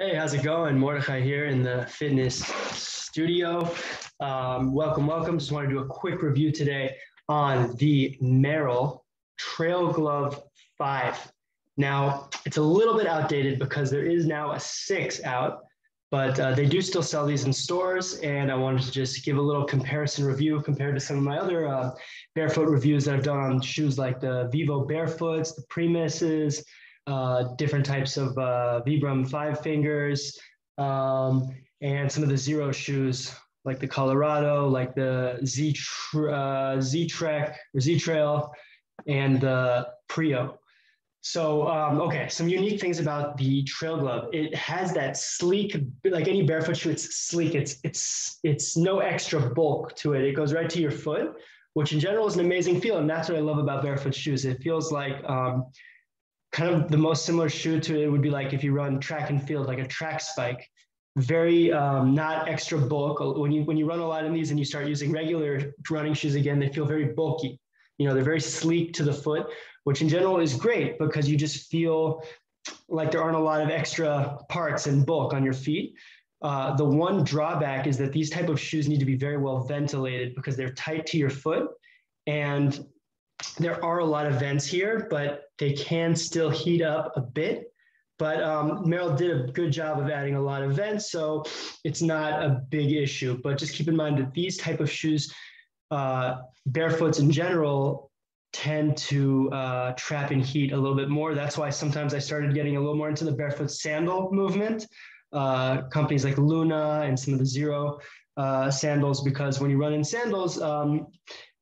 Hey, how's it going? Mordecai here in the fitness studio. Welcome. Just want to do a quick review today on the Merrell Trail Glove 5. Now, it's a little bit outdated because there is now a 6 out, but they do still sell these in stores, and I wanted to just give a little comparison review compared to some of my other barefoot reviews that I've done on shoes like the Vivo Barefoots, the Primuses, different types of Vibram Five Fingers, and some of the zero shoes like the Colorado, like the Z-Trek or Z-Trail, and the Prio. So, okay, some unique things about the Trail Glove. It has that sleek, like any barefoot shoe, it's sleek. It's no extra bulk to it. It goes right to your foot, which in general is an amazing feel. And that's what I love about barefoot shoes. It feels like kind of the most similar shoe to it would be like if you run track and field, like a track spike. Very not extra bulk. When you run a lot in these and you start using regular running shoes again, they feel very bulky. You know, they're very sleek to the foot, which in general is great because you just feel like there aren't a lot of extra parts and bulk on your feet. The one drawback is that these type of shoes need to be very well ventilated because they're tight to your foot, and there are a lot of vents here, but they can still heat up a bit. But Merrell did a good job of adding a lot of vents, so it's not a big issue. But just keep in mind that these type of shoes, barefoots in general, tend to trap in heat a little bit more. That's why sometimes I started getting a little more into the barefoot sandal movement. Companies like Luna and some of the Zero sandals, because when you run in sandals,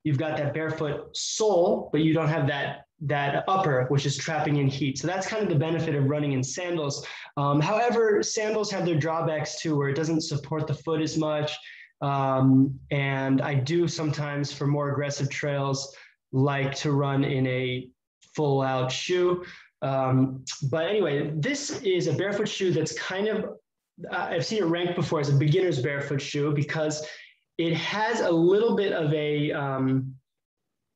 you've got that barefoot sole, but you don't have that upper, which is trapping in heat. So that's kind of the benefit of running in sandals. However, sandals have their drawbacks too, where it doesn't support the foot as much. And I do sometimes, for more aggressive trails, like to run in a full out shoe. But anyway, this is a barefoot shoe that's kind of, I've seen it ranked before as a beginner's barefoot shoe because it has a little bit of a,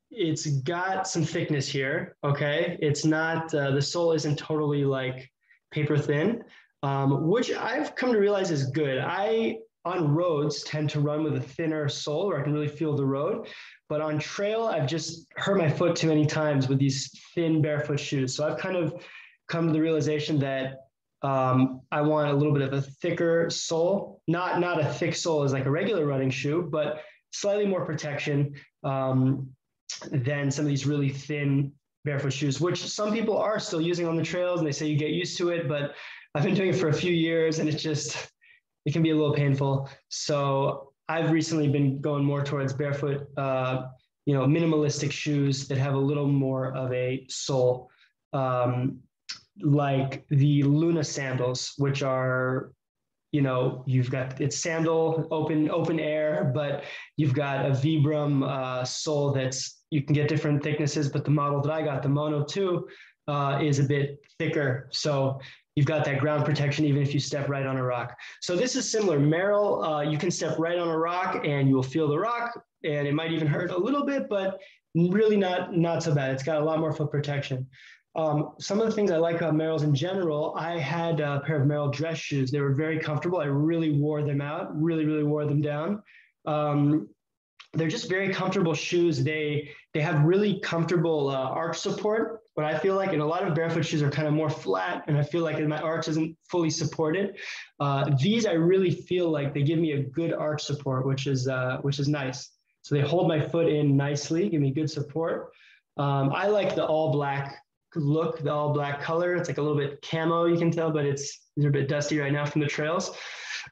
it's got some thickness here, okay? It's not, the sole isn't totally like paper thin, which I've come to realize is good. I, on roads, tend to run with a thinner sole where I can really feel the road. But on trail, I've just hurt my foot too many times with these thin barefoot shoes. So I've kind of come to the realization that I want a little bit of a thicker sole, not a thick sole as like a regular running shoe, but slightly more protection than some of these really thin barefoot shoes, which some people are still using on the trails, and they say you get used to it, but I've been doing it for a few years and it can be a little painful. So I've recently been going more towards barefoot, minimalistic shoes that have a little more of a sole. Like the Luna sandals, which are, you've got, it's sandal, open air, but you've got a Vibram sole you can get different thicknesses, but the model that I got, the Mono 2, is a bit thicker. So you've got that ground protection even if you step right on a rock. So this is similar. Merrell, you can step right on a rock and you will feel the rock, and it might even hurt a little bit, but really not so bad. It's got a lot more foot protection. Some of the things I like about Merrell's in general, I had a pair of Merrell dress shoes. They were very comfortable. I really wore them out, really wore them down. They're just very comfortable shoes. They have really comfortable arch support, what I feel like, and a lot of barefoot shoes are kind of more flat, and I feel like my arch isn't fully supported. These, I really feel like they give me a good arch support, which is nice. So they hold my foot in nicely, give me good support. I like the all black look, the all black color. It's like a little bit camo, you can tell, but they're a bit dusty right now from the trails.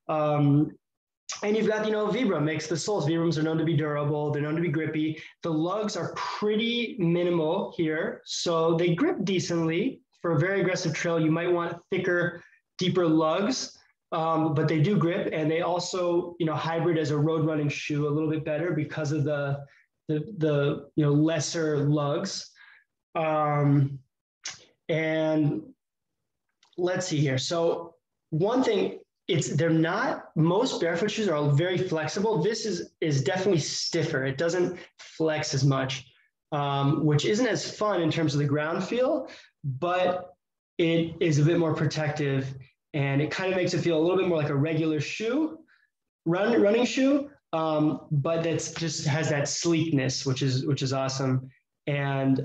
And you've got, Vibram makes the soles. Vibrams are known to be durable. They're known to be grippy. The lugs are pretty minimal here, so they grip decently. For a very aggressive trail, you might want thicker, deeper lugs, but they do grip, and they also, hybrid as a road running shoe a little bit better because of the lesser lugs. And let's see here. So one thing, most barefoot shoes are very flexible. This is definitely stiffer. It doesn't flex as much, which isn't as fun in terms of the ground feel, but it is a bit more protective and it kind of makes it feel a little bit more like a regular shoe, running shoe, but that's just has that sleekness, which is awesome. And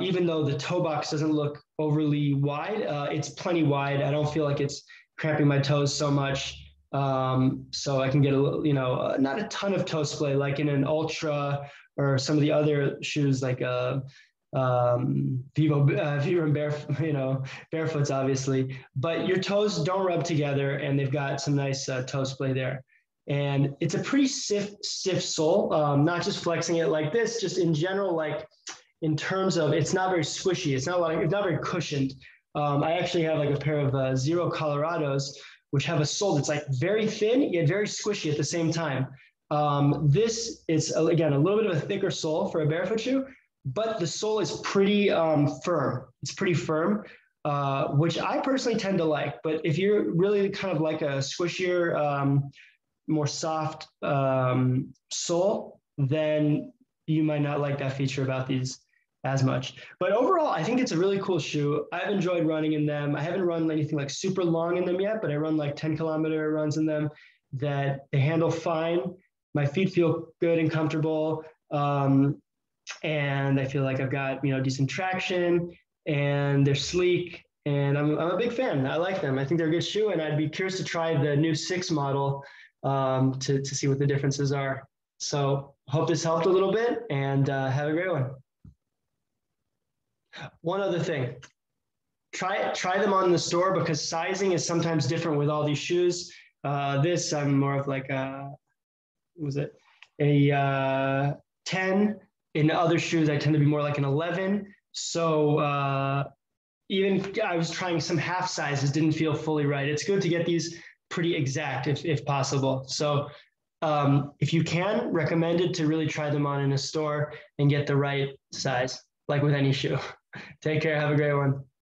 even though the toe box doesn't look overly wide, it's plenty wide. I don't feel like it's cramping my toes so much. So I can get a little, not a ton of toe splay like in an Ultra or some of the other shoes like Vivo and barefoots obviously, but your toes don't rub together and they've got some nice toe splay there. And it's a pretty stiff sole, not just flexing it like this, just in general, like in terms of it's not very squishy. It's not very cushioned. I actually have like a pair of Zero Colorados, which have a sole that's like very thin yet very squishy at the same time. This is again a little bit of a thicker sole for a barefoot shoe, but the sole is pretty firm. It's pretty firm, which I personally tend to like. But if you're really kind of like a squishier, more soft sole, then you might not like that feature about these as much. But overall, I think it's a really cool shoe. I've enjoyed running in them. I haven't run anything like super long in them yet, but I run like 10-kilometer runs in them that they handle fine. My feet feel good and comfortable. And I feel like I've got, decent traction and they're sleek and I'm a big fan. I like them. I think they're a good shoe and I'd be curious to try the new 6 model to see what the differences are. So hope this helped a little bit and have a great one. One other thing, try them on the store because sizing is sometimes different with all these shoes. This I'm more of like a 10. In other shoes, I tend to be more like an 11. So even I was trying some half sizes, didn't feel fully right. It's good to get these pretty exact if possible. So if you can, recommend it to really try them on in a store and get the right size, like with any shoe. Take care. Have a great one.